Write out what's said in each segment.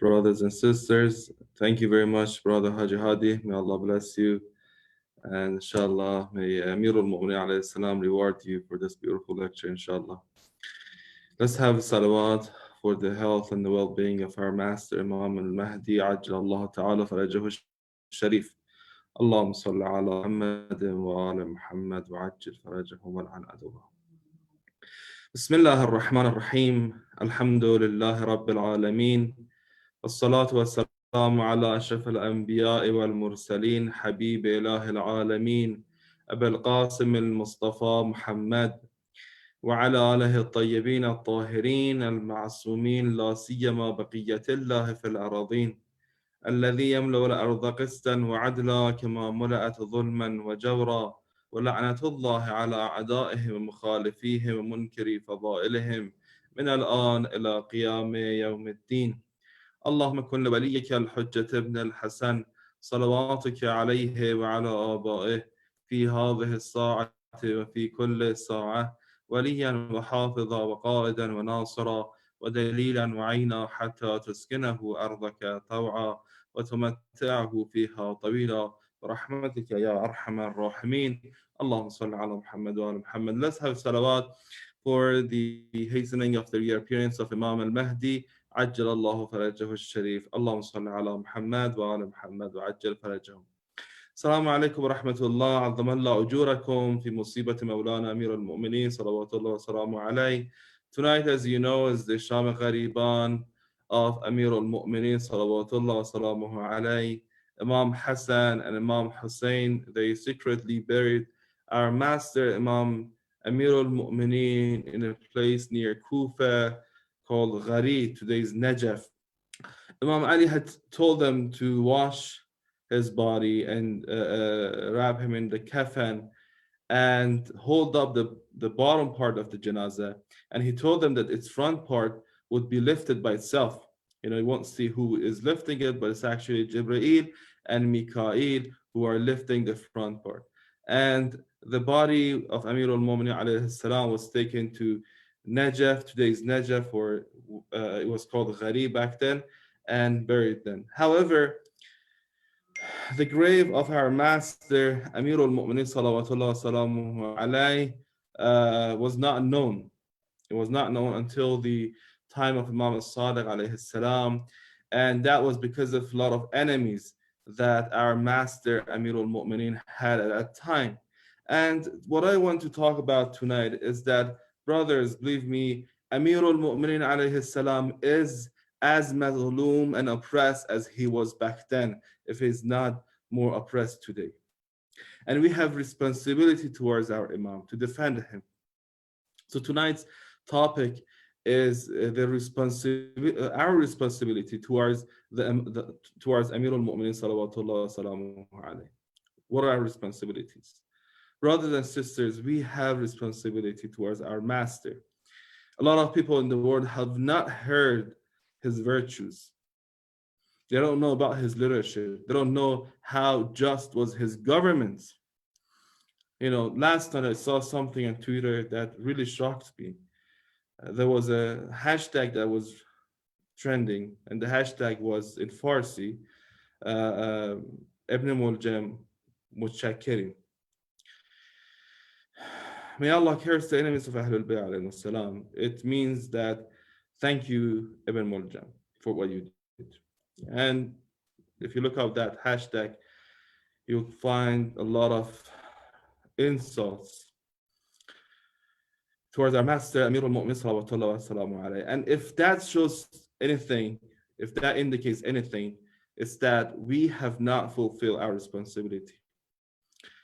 Brothers and sisters, thank you very much, Brother Haji Hadi. May Allah bless you. And inshallah, may Amir al-Mu'mineen alayhi salam reward you for this beautiful lecture, inshallah. Let's have salawat for the health and the well-being of our master, Imam al-Mahdi, Ajjal Allah Ta'ala farajahu sharif. اللهم صل على محمد وآل محمد وعجل فرجهم والعن أدوهم. بسم الله الرحمن الرحيم. الحمد لله رب العالمين. والصلاة والسلام على أشرف الأنبياء والمرسلين حبيب إله العالمين أبي القاسم المصطفى محمد وعلى آله الطيبين الطاهرين المعصومين لا سيما بقية الله في الأراضين الذي يملأ الأرض قسطا وعدلا كما ملأت ظلما وجورا ولعنة الله على أعدائهم ومخالفيهم ومنكري فضائلهم من الآن إلى قيام يوم الدين. اللهم كن لوليك الحجة ابن الحسن صلواتك عليه وعلى آبائه في هذه الساعة وفي كل ساعة وليا وحافظا وقائدا وناصرا ودليلا وعينا حتى تسكنه أرضك طوعا وتمتعه فيها طويلا برحمتك يا أرحم الراحمين. اللهم صل على محمد وعلى محمد. Let's have salawat for the hastening of the reappearance of Imam al-Mahdi. عجل الله فرجه الشريف. اللهم صل على محمد وعلى محمد وعجل فرجهم. السلام عليكم ورحمة الله. عظم الله أجوركم في مصيبة مولانا أمير المؤمنين صلوات الله وسلامه عليه. Tonight, as you know, is the Sham Ghariban of Amir al-Mu'mineen صلوات الله وسلامه عليه. Imam Hassan and Imam Hussein, they secretly buried our master Imam Amir al-Mu'mineen in a place near Kufa called Ghari, today's Najaf. Imam Ali had told them to wash his body and wrap him in the kafan and hold up the bottom part of the janazah. And he told them that its front part would be lifted by itself. You won't see who is lifting it, but it's actually Jibreel and Mikael who are lifting the front part. And the body of Amir al-Mu'mineen alayhi salam was taken to Najaf, today's Najaf, or it was called Ghari back then, and buried then. However, the grave of our master Amir al-Mu'mineen salawatullah salamuhu alayhi was not known. It was not known until the time of Imam al-Sadiq alayhi salam, and that was because of a lot of enemies that our master Amir al-Mu'mineen had at that time. And what I want to talk about tonight is that, brothers, believe me, Amir al-Mu'mineen alayhi salam is as mazloom and oppressed as he was back then, if he's not more oppressed today. And we have responsibility towards our Imam to defend him. So tonight's topic is our responsibility towards towards Amir al-Mu'mineen salawatullah salamuhu alayhi. What are our responsibilities? Brothers and sisters, we have responsibility towards our master. A lot of people in the world have not heard his virtues. They don't know about his leadership. They don't know how just was his government. Last night I saw something on Twitter that really shocked me. There was a hashtag that was trending, and the hashtag was in Farsi, Ibn Muljam Mutshakkirin. May Allah curse the enemies of Ahlul Bayt alayhi salam. It means that thank you, Ibn Muljam, for what you did. And if you look up that hashtag, you'll find a lot of insults towards our master Amir al-Mu'mineen salawatullah wa salamu alayhi. And if that shows anything, if that indicates anything, it's that we have not fulfilled our responsibility.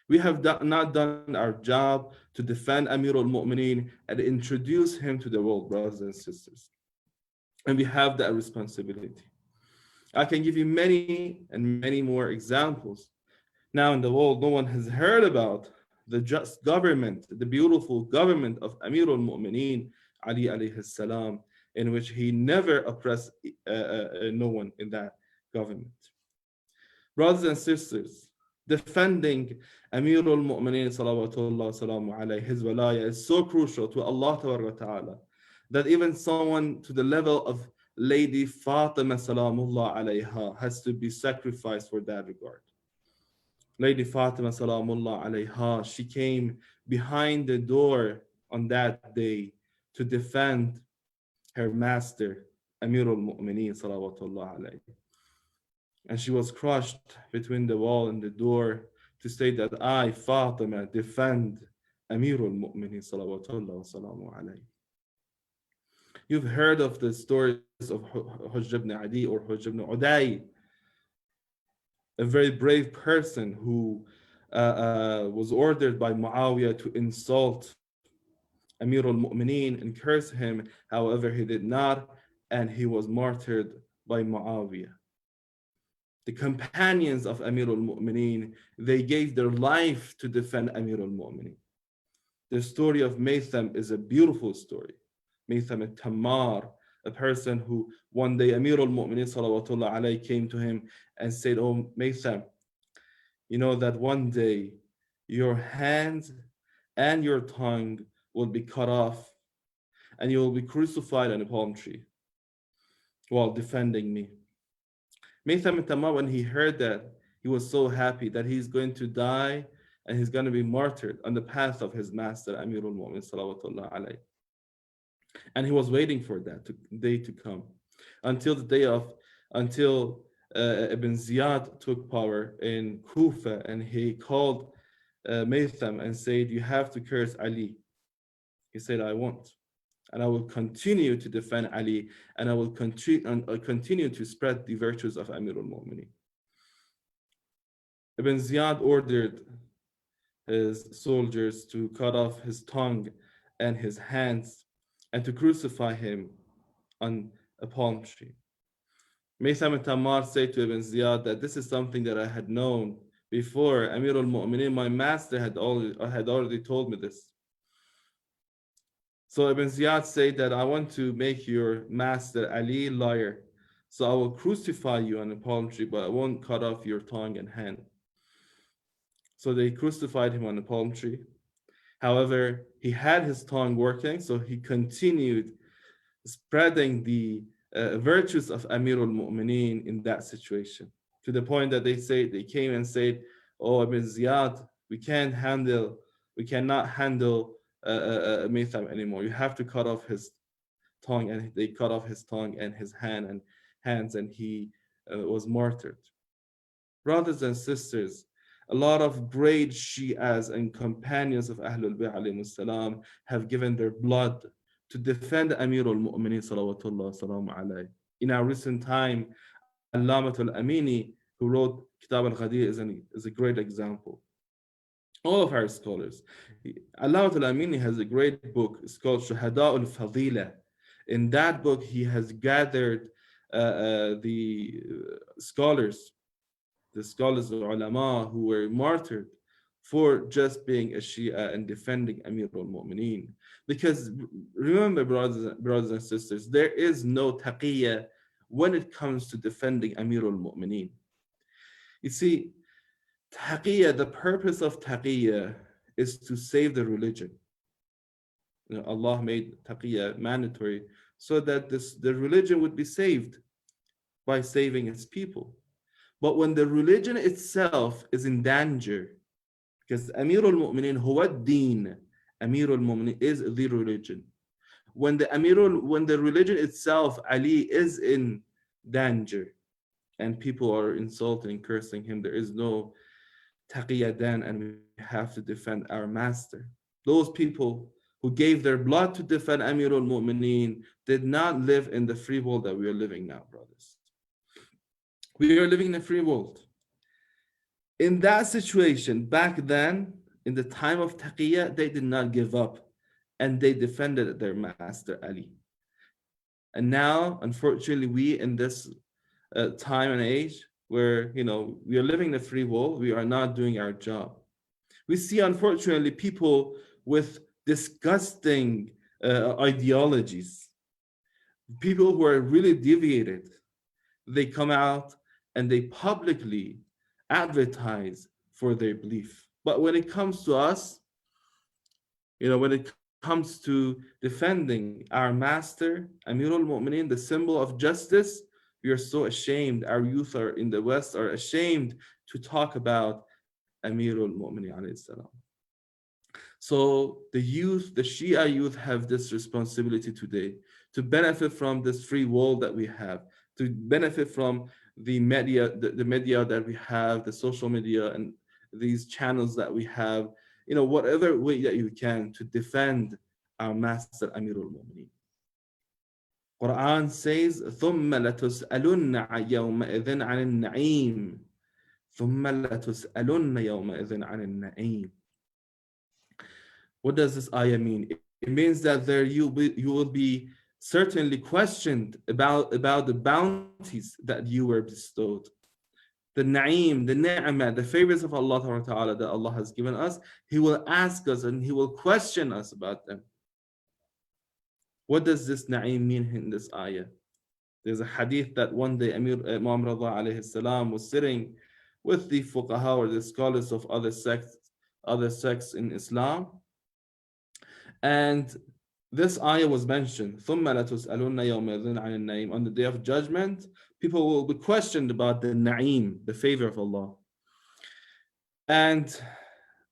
We have not done our job to defend Amir al-Mu'mineen and introduce him to the world, brothers and sisters. And we have that responsibility. I can give you many and many more examples. Now in the world, no one has heard about the just government, the beautiful government of Amir al-Mu'mineen, Ali alayhi salam, in which he never oppressed no one in that government. Brothers and sisters, defending Amir al-Mu'mineen salawatullah salamu alayhi, his walaya, is so crucial to Allah ta'ala that even someone to the level of Lady Fatima Salamullah alayha has to be sacrificed for that regard. Lady Fatima Salamullah alayha, she came behind the door on that day to defend her master, Amirul Mu'mineen Salawatullah alayhi. And she was crushed between the wall and the door to say that I, Fatima, defend Amirul Mu'mineen Salawatullah Wasalamu alayhi. You've heard of the stories of Hujj ibn Adi or Hujj ibn Uday, a very brave person who was ordered by Muawiyah to insult Amir al-Mu'mineen and curse him. However, he did not, and he was martyred by Muawiyah. The companions of Amir al-Mu'mineen, they gave their life to defend Amir al-Mu'mineen. The story of Maytham is a beautiful story. Maytham al-Tammar, a person who one day Amir al-Mu'mineen salawatullah alayhi came to him and said, "Oh Maytham, you know that one day your hands and your tongue will be cut off and you will be crucified on a palm tree while defending me." Maytham al-Tammar, when he heard that, he was so happy that he's going to die and he's going to be martyred on the path of his master Amir al-Mu'mineen salawatullah alayhi. And he was waiting for that day to come until Ibn Ziyad took power in Kufa, and he called Maytham and said, "You have to curse Ali." He said, "I won't, and I will continue to defend Ali, and I will continue to spread the virtues of Amir al-Mu'mineen." Ibn Ziyad ordered his soldiers to cut off his tongue and his hands and to crucify him on a palm tree. Maytham al-Tammar said to Ibn Ziyad that this is something that I had known before. Amir al-Mu'mineen, my master, had already told me this. So Ibn Ziyad said that I want to make your master Ali liar. So I will crucify you on a palm tree, but I won't cut off your tongue and hand. So they crucified him on a palm tree. However, he had his tongue working, so he continued spreading the virtues of Amir al-Mu'mineen in that situation, to the point that they came and said, "Oh, Ibn Ziyad, we cannot handle Maytham anymore. You have to cut off his tongue." And they cut off his tongue and his hands, and he was martyred. Brothers and sisters, a lot of great Shi'as and companions of Ahlul Bayt alayhimus salam have given their blood to defend Amir al-Mu'mineen salawatullah salamu alayhi. In our recent time, Allamat al-Amini, who wrote Kitab al-Ghadir, is a great example. All of our scholars. Allamat al-Amini has a great book. It's called Shuhada al-Fadila. In that book, he has gathered the scholars, ulama, who were martyred for just being a Shia and defending Amir al-Mu'mineen. Because remember, brothers and sisters, there is no taqiyya when it comes to defending Amir al-Mu'mineen. You see, taqiyya, the purpose of taqiyya is to save the religion. You know, Allah made taqiyya mandatory so that the religion would be saved by saving its people. But when the religion itself is in danger, because Amir al-Mu'mineen huwa ad-din, Amir al-Mu'mineen is the religion. When the religion itself, Ali, is in danger, and people are insulting and cursing him, there is no taqiyya then, and we have to defend our master. Those people who gave their blood to defend Amir al-Mu'mineen did not live in the free world that we are living now, brothers. We are living in a free world. In that situation, back then, in the time of taqiyya, they did not give up, and they defended their master Ali. And now, unfortunately, we in this time and age where we are living in a free world, we are not doing our job. We see, unfortunately, people with disgusting ideologies, people who are really deviated. They come out and they publicly advertise for their belief. But when it comes to us, when it comes to defending our master, Amirul Mu'mineen, the symbol of justice, we are so ashamed. Our youth are in the West are ashamed to talk about Amirul Mu'mineen alayhi salam. So the youth, the Shia youth have this responsibility today to benefit from this free world that we have, to benefit from the media that we have, the social media and these channels that we have, whatever way that you can to defend our master Amirul Mu'mineen. Quran says, ثُمَّ لَتُسْأَلُنَّ يَوْمَئِذٍ عَنِ النَّعِيمِ ثُمَّ لَتُسْأَلُنَّ يَوْمَئِذٍ عَنِ النَّعِيمِ. What does this ayah mean? It means that you will be certainly questioned about the bounties that you were bestowed. The na'im, the ni'mah, the favors of Allah Ta'ala that Allah has given us, He will ask us and He will question us about them. What does this na'im mean in this ayah? There's a hadith that one day Imam Rada alayhi salam was sitting with the fuqaha or the scholars of other sects in Islam, and this ayah was mentioned. ثُمَّ لَتُسْأَلُنَّ يَوْمَئِذٍ عَنِ النَّعِيمِ. On the day of judgment, people will be questioned about the na'im, the favor of Allah. And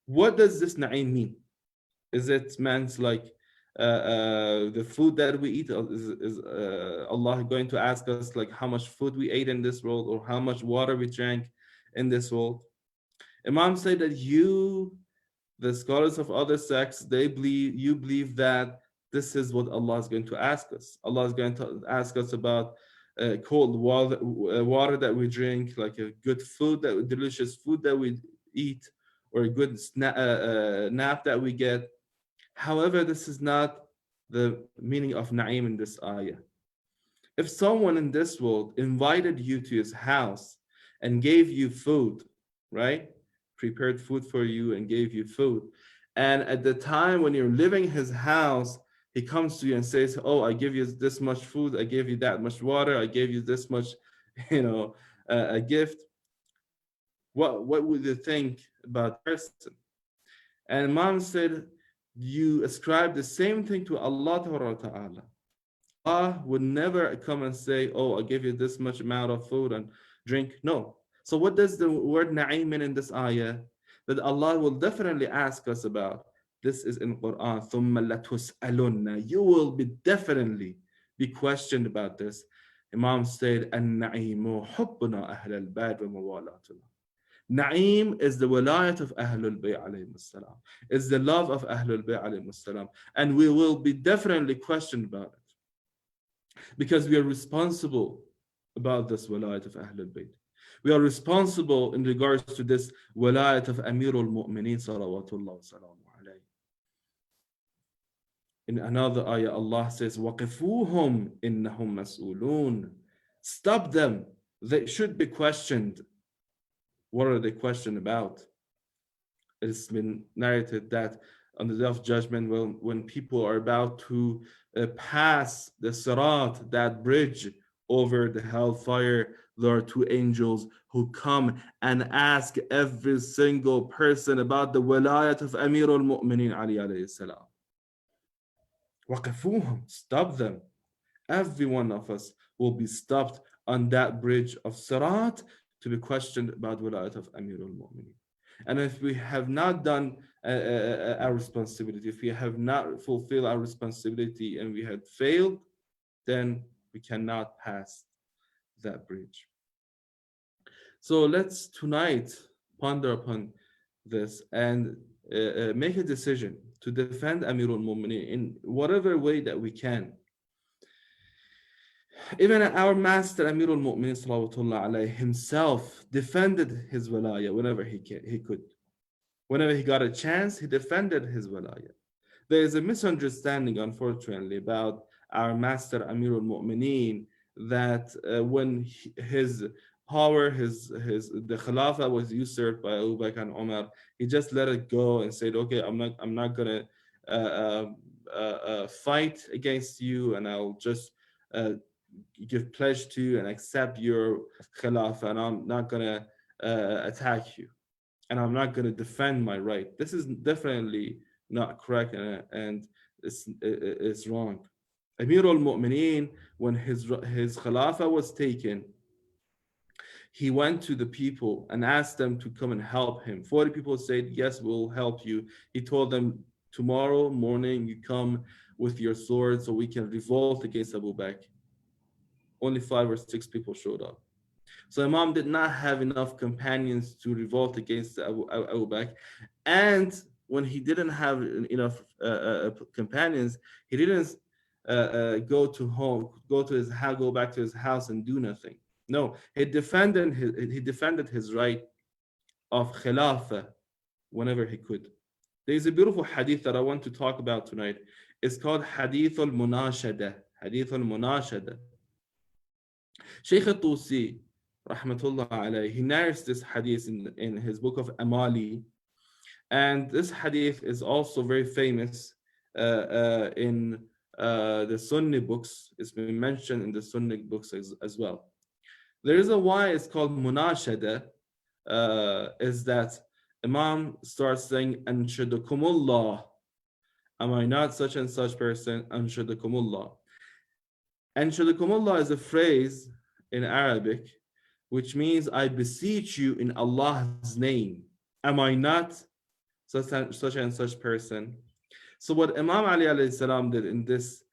what does this na'im mean? Is it meant like the food that we eat? Is Allah going to ask us like how much food we ate in this world or how much water we drank in this world? Imam said that the scholars of other sects, you believe that this is what Allah is going to ask us. Allah is going to ask us about cold water that we drink, like a good food, delicious food that we eat, or a good nap that we get. However, this is not the meaning of na'im in this ayah. If someone in this world invited you to his house and gave you food, right? Prepared food for you and gave you food. And at the time when you're leaving his house, he comes to you and says, oh, I give you this much food, I gave you that much water, I gave you this much, a gift. What would you think about the person? And Imam said, you ascribe the same thing to Allah Ta'ala. Allah would never come and say, oh, I give you this much amount of food and drink. No. So what does the word na'im mean in this ayah? That Allah will definitely ask us about. This is in Quran. ثُمَّ لَتُسْأَلُنَّ. You will definitely be questioned about this. Imam said, النَّعِيمُ حُبُّنَا أَهْلَ الْبَيْتِ وَمَوَالَاتُنَا. Na'im is the walayat of Ahlul Bayt alayhim salam. It's the love of Ahlul Bayt alayhim salam. And we will be definitely questioned about it. Because we are responsible about this walayat of Ahlul Bayt. We are responsible in regards to this walayat of Amirul Mu'mineen salawatullah wa salamu alayhi. In another ayah, Allah says, وَقِفُوهُمْ إِنَّهُمْ مَسْئُولُونَ. Stop them. They should be questioned. What are they questioned about? It's been narrated that on the day of judgment, when people are about to pass the Sirat, that bridge over the hellfire, there are two angels who come and ask every single person about the walayat of Amirul Mu'mineen Ali alayhi salam. وَقِفُوهُمْ. Stop them. Every one of us will be stopped on that bridge of Sirat to be questioned about walayat of Amirul Mu'mineen. And if we have not done our responsibility, if we have not fulfilled our responsibility and we had failed, then we cannot pass that bridge. So let's tonight ponder upon this and make a decision to defend Amirul Mu'mineen in whatever way that we can. Even our master Amirul Mu'mineen salawatullah alayhi himself defended his walaya whenever he could. Whenever he got a chance, he defended his walaya. There is a misunderstanding, unfortunately, about our master Amirul Mu'mineen that when his power, the Khilafah was usurped by Abu Bakr and Umar, he just let it go and said, okay, I'm not gonna fight against you, and I'll just give pledge to you and accept your Khilafah, and I'm not gonna attack you, and I'm not gonna defend my right. This is definitely not correct, and is wrong. Amir al-Mu'mineen, when his Khilafah was taken, he went to the people and asked them to come and help him. 40 people said, yes, we'll help you. He told them, tomorrow morning you come with your sword so we can revolt against Abu Bakr. Only 5 or 6 people showed up. So Imam did not have enough companions to revolt against Abu Bakr. And when he didn't have enough companions, he didn't go back to his house and do nothing. No, he defended his right of khilafah whenever he could. There is a beautiful hadith that I want to talk about tonight. It's called Hadith al-Munashada. Hadith al-Munashada. Sheikh al-Tusi, rahmatullah alayhi, he narrates this hadith in his book of Amali. And this hadith is also very famous in the Sunni books. It's been mentioned in the Sunni books as well. The reason why it's called Munashada is that Imam starts saying, Anshudukumullah. Am I not such and such person? Anshudukumullah. Anshudukumullah is a phrase in Arabic which means I beseech you in Allah's name. Am I not such and such person? So what Imam Ali alayhi salam did in this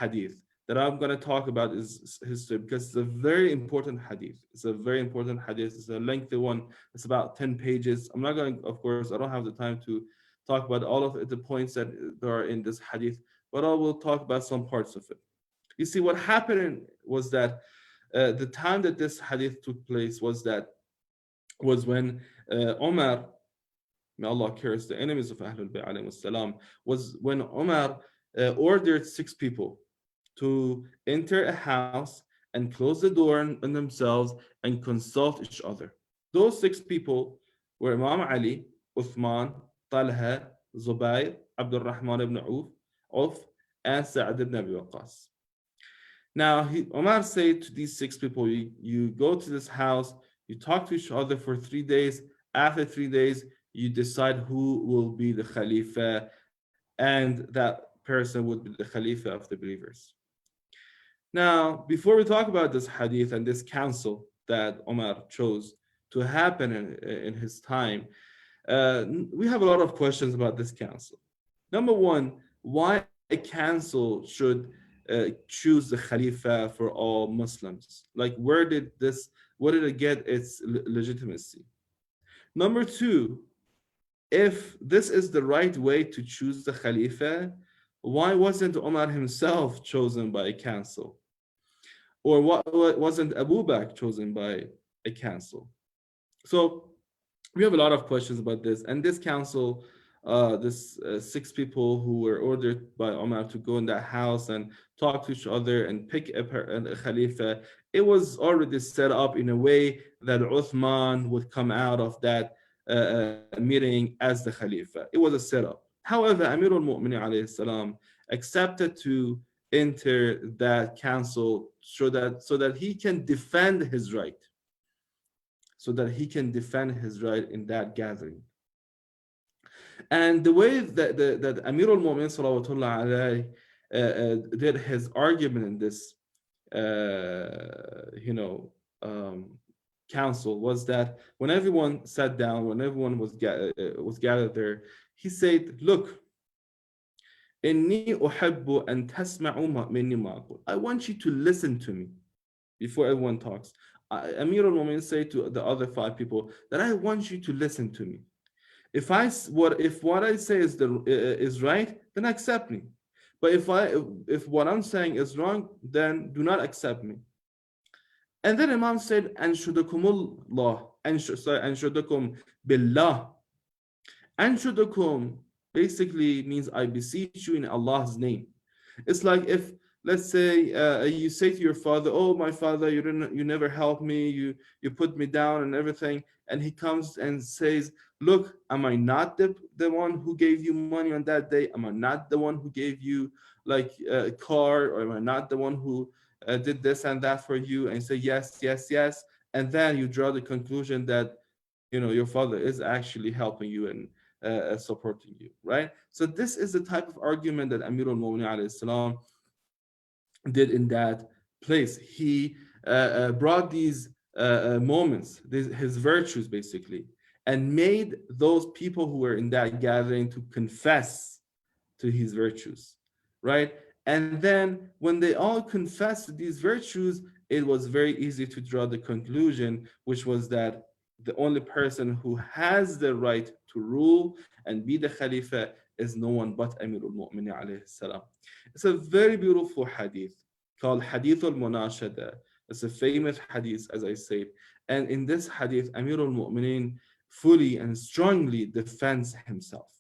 hadith that I'm going to talk about is history, because it's a very important hadith. It's a very important hadith. It's a lengthy one. It's about 10 pages. I'm not going to, of course, I don't have the time to talk about all of the points that are in this hadith, but I will talk about some parts of it. You see, what happened was that the time that this hadith took place was when Umar, may Allah curse the enemies of Ahlul Bayt alayhi salam, was when Umar ordered 6 people to enter a house and close the door on themselves and consult each other. Those 6 people were Imam Ali, Uthman, Talha, Zubayr, Abdul Rahman ibn Auf, and Sa'ad ibn Abi Waqqas. Now, Umar said to these 6 people, you go to this house, you talk to each other for 3 days. After 3 days, you decide who will be the Khalifa, and that person would be the Khalifa of the believers. Now, before we talk about this hadith and this council that Umar chose to happen in his time, we have a lot of questions about this council. Number one, why a council should choose the Khalifa for all Muslims? Like, where did it get its legitimacy? Number two, if this is the right way to choose the Khalifa, why wasn't Umar himself chosen by a council? Or what wasn't Abu Bakr chosen by a council? So we have a lot of questions about this. And this council, this 6 people who were ordered by Umar to go in that house and talk to each other and pick a Khalifa, it was already set up in a way that Uthman would come out of that meeting as the Khalifa. It was a setup. However, Amir al-Mu'mineen alayhi salam accepted to enter that council so that he can defend his right. So that he can defend his right in that gathering. And the way that Amir al-Mu'mineen salawatullah alayhi did his argument in this council was that when everyone sat down, when everyone was gathered there, he said, look, inni uhibbu an tasma'u minni ma aqul. I want you to listen to me before everyone talks. Amir al-Mu'mineen said to the other 5 people that I want you to listen to me. If what I say is right, then accept me. But if what I'm saying is wrong, then do not accept me. And then Imam said, Anshudukumullah, Anshudukum billah. Anshudukum basically means I beseech you in Allah's name. It's like if, let's say, you say to your father, oh, my father, you never helped me, you put me down and everything. And he comes and says, look, am I not the one who gave you money on that day? Am I not the one who gave you like a car? Or am I not the one who did this and that for you? And you say, yes, yes, yes. And then you draw the conclusion that, your father is actually helping you and supporting you, right? So this is the type of argument that Amir al-Mu'minin alayhi salam did in that place. He brought these moments, his virtues basically, and made those people who were in that gathering to confess to his virtues, right? And then when they all confessed these virtues, it was very easy to draw the conclusion, which was that the only person who has the right to rule and be the Khalifa is no one but Amir al-Mu'minin alayhi salam. It's a very beautiful hadith called Hadith al-Munashada. It's a famous hadith, as I said. And in this hadith, Amir al-Mu'minin fully and strongly defends himself.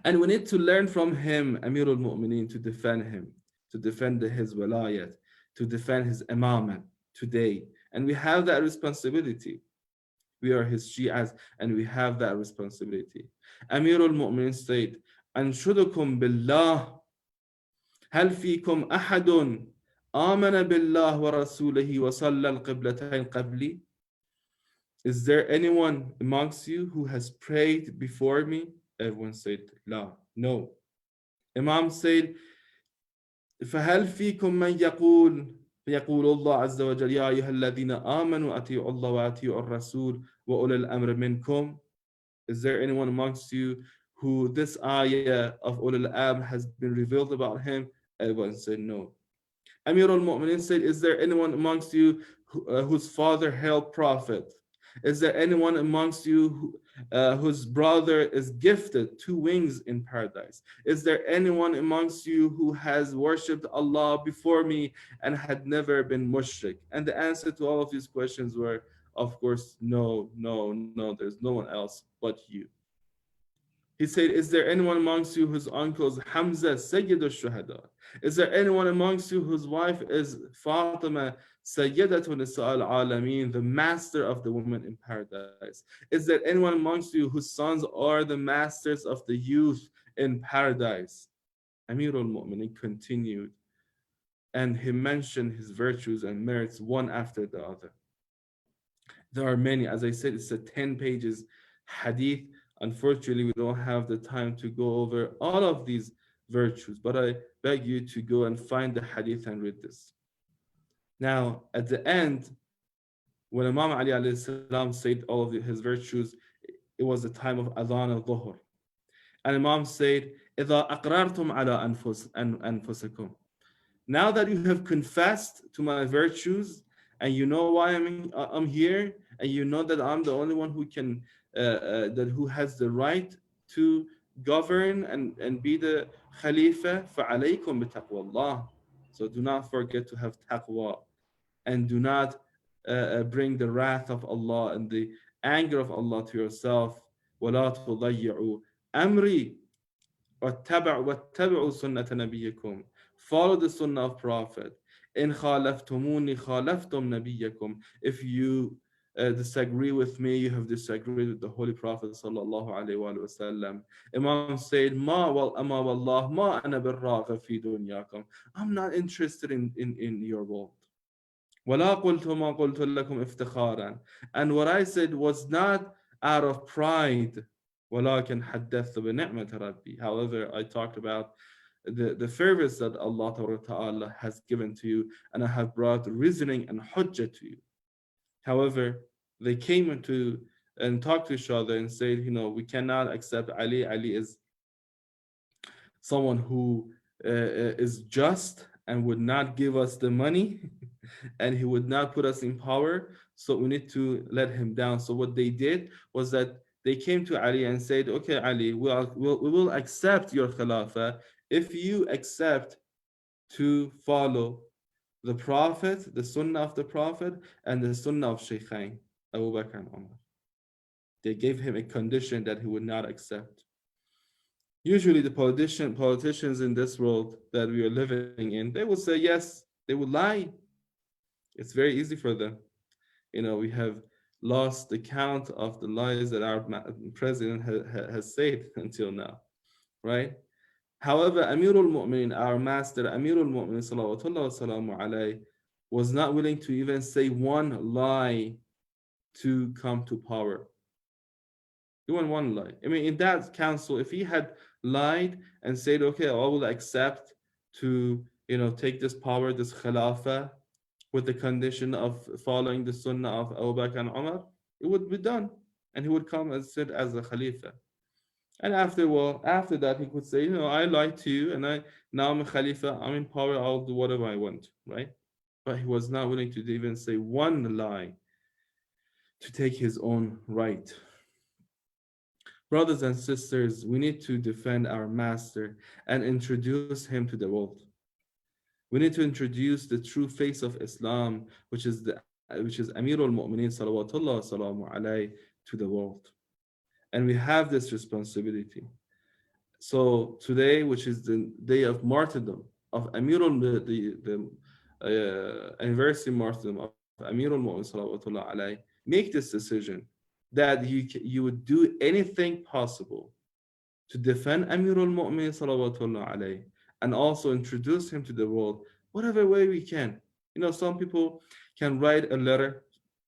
And we need to learn from him, Amir al-Mu'mineen, to defend him, to defend his walayat, to defend his imamah today. And we have that responsibility. We are his Shi'as, and we have that responsibility. Amir al-Mu'mineen said, أنشدكم بالله هل فيكم أحد آمن بالله ورسوله وصلى القبلتين قبلي? Is there anyone amongst you who has prayed before me? Everyone said, La, no. Imam said, فهل فيكم من يقول الله عز وجل يا أيها الذين آمنوا أطيعوا الله وأطيعوا الرسول وأولي الأمر منكم? Is there anyone amongst you who this ayah of Ulul Amr has been revealed about him? Everyone said no. Amir al-Mu'minin said, is there anyone amongst you whose father held prophet? Is there anyone amongst you whose brother is gifted two wings in paradise? Is there anyone amongst you who has worshipped Allah before me and had never been mushrik? And the answer to all of these questions were, of course, no, no, no, there's no one else but you. He said, is there anyone amongst you whose uncle is Hamza, Sayyid al-Shuhada? Is there anyone amongst you whose wife is Fatima, Sayyidatun Nisa al-Alameen, the master of the women in paradise? Is there anyone amongst you whose sons are the masters of the youth in paradise? Amir al-Mu'minin continued, and he mentioned his virtues and merits one after the other. There are many. As I said, it's a 10 pages hadith. Unfortunately, we don't have the time to go over all of these virtues, but I beg you to go and find the hadith and read this. Now, at the end, when Imam Ali alayhi salam said all of his virtues, it was the time of Adhan al-Dhuhr. And Imam said, إِذَا أَقْرَرْتُمْ عَلَىٰ أَنفُسِكُمْ. Now that you have confessed to my virtues, and you know why I'm here, and you know that I'm the only one who can, who has the right to govern and be the Khalifa, فَعَلَيْكُمْ بِتَقْوَى اللَّهِ. So do not forget to have taqwa, and do not bring the wrath of Allah and the anger of Allah to yourself. وَلَا تُضَيِّعُوا أَمْرِي وَاتَّبِعُوا سُنَّةَ نَبِيِّكُمْ. Follow the sunnah of Prophet. إِنْ خَالَفْتُمُونِي خَالَفْتُمْ نَبِيَّكُمْ. If you disagree with me, you have disagreed with the Holy Prophet sallallahu alaihi wasallam. Imam said, "Ma wal ama wallah ma ana birragha fi dunyakum." I'm not interested in your world. وَلَا قُلْتُ مَا قُلْتُ لَكُمْ افتخارا. And what I said was not out of pride. وَلَكِنْ حَدَّثْتُ بِنِعْمَةِ رَبِّي. However, I talked about the favors that Allah Ta'ala has given to you, and I have brought reasoning and hujjah to you. However, they came into and talked to each other and said, we cannot accept Ali. Ali is someone who is just and would not give us the money and he would not put us in power, so we need to let him down. So what they did was that they came to Ali and said, okay, Ali, we will accept your Khilafah if you accept to follow the Prophet, the Sunnah of the Prophet, and the Sunnah of Sheikhain, Abu Bakr and Umar. They gave him a condition that he would not accept. Usually the politicians in this world that we are living in, they will say yes, they would lie. It's very easy for them. We have lost the count of the lies that our president has said until now, right? However, Amirul Mu'minin, our master, Amirul Mu'minin, salawatullah wa salamu alayhi, was not willing to even say one lie to come to power. He wouldn't want to lie. I mean, in that council, if he had lied and said, okay, I will accept to, take this power, this khilafah, with the condition of following the sunnah of Abu Bakr and Umar, it would be done. And he would come and sit as a khalifa. And after that, he could say, I lied to you, and now I'm a khalifa, I'm in power, I'll do whatever I want, right? But he was not willing to even say one lie to take his own right. Brothers and sisters, we need to defend our master and introduce him to the world. We need to introduce the true face of Islam, which is Amirul Mu'mineen salawatullah salamu alayhi, to the world. And we have this responsibility. So today, which is the day of martyrdom of Amirul, the anniversary martyrdom of Amirul Mu'min salawatullah alayhi, make this decision that you would do anything possible to defend Amirul Mu'min salawatullah alayhi, and also introduce him to the world whatever way we can. Some people can write a letter,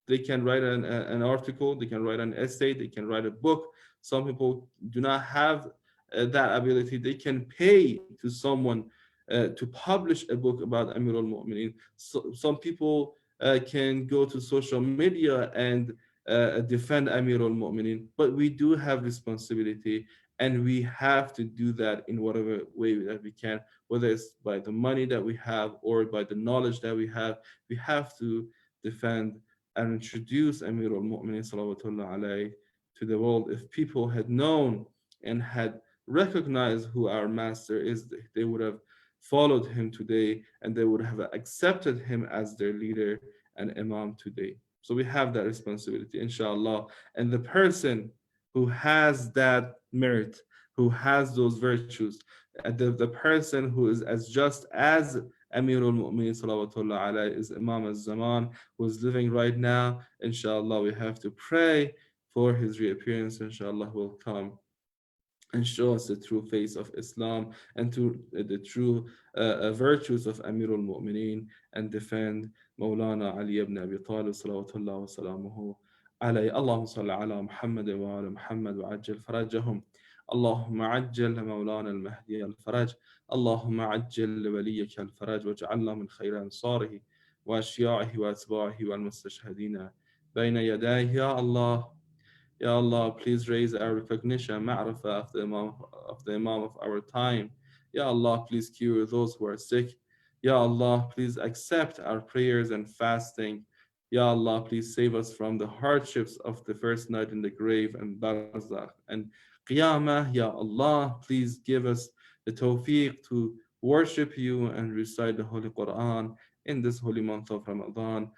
they can write an article, they can write an essay, they can write a book. Some people do not have that ability. They can pay to someone to publish a book about Amirul Mu'minin. So, some people can go to social media and defend Amirul Mu'minin, but we do have responsibility, and we have to do that in whatever way that we can, whether it's by the money that we have or by the knowledge that we have. We have to defend and introduce Amirul Mu'minin salawatullah alayhi to the world. If people had known and had recognized who our master is, they would have followed him today, and they would have accepted him as their leader and Imam today. So we have that responsibility, inshallah. And the person who has that merit, who has those virtues, the person who is as just as Amirul Mu'mineen salawatullah alayhi is Imam al-Zaman, who is living right now. Inshallah, we have to pray for his reappearance. Inshallah, will come and show us the true face of Islam and to the true virtues of Amirul Mu'mineen, and defend Mawlana Ali ibn Abi Talib salawatullah wa salamuhu alayhi. Allahumma salli ala Muhammad wa ala Muhammad wa ajjal farajahum. اللهم عجل مولانا المهدي الفرج. اللهم عجل لوليك الفرج واجعلنا من خير أنصاره وأشياعه وأتباعه والمستشهدين بين يديه. يا الله, Ya Allah, please raise our recognition, ma'rifah of the Imam of our time. Ya Allah, please cure those who are sick. Ya Allah, please accept our prayers and fasting. Ya Allah, please save us from the hardships of the first night in the grave and barzakh and qiyamah. Ya Allah, please give us the tawfiq to worship you and recite the Holy Quran in this holy month of Ramadan.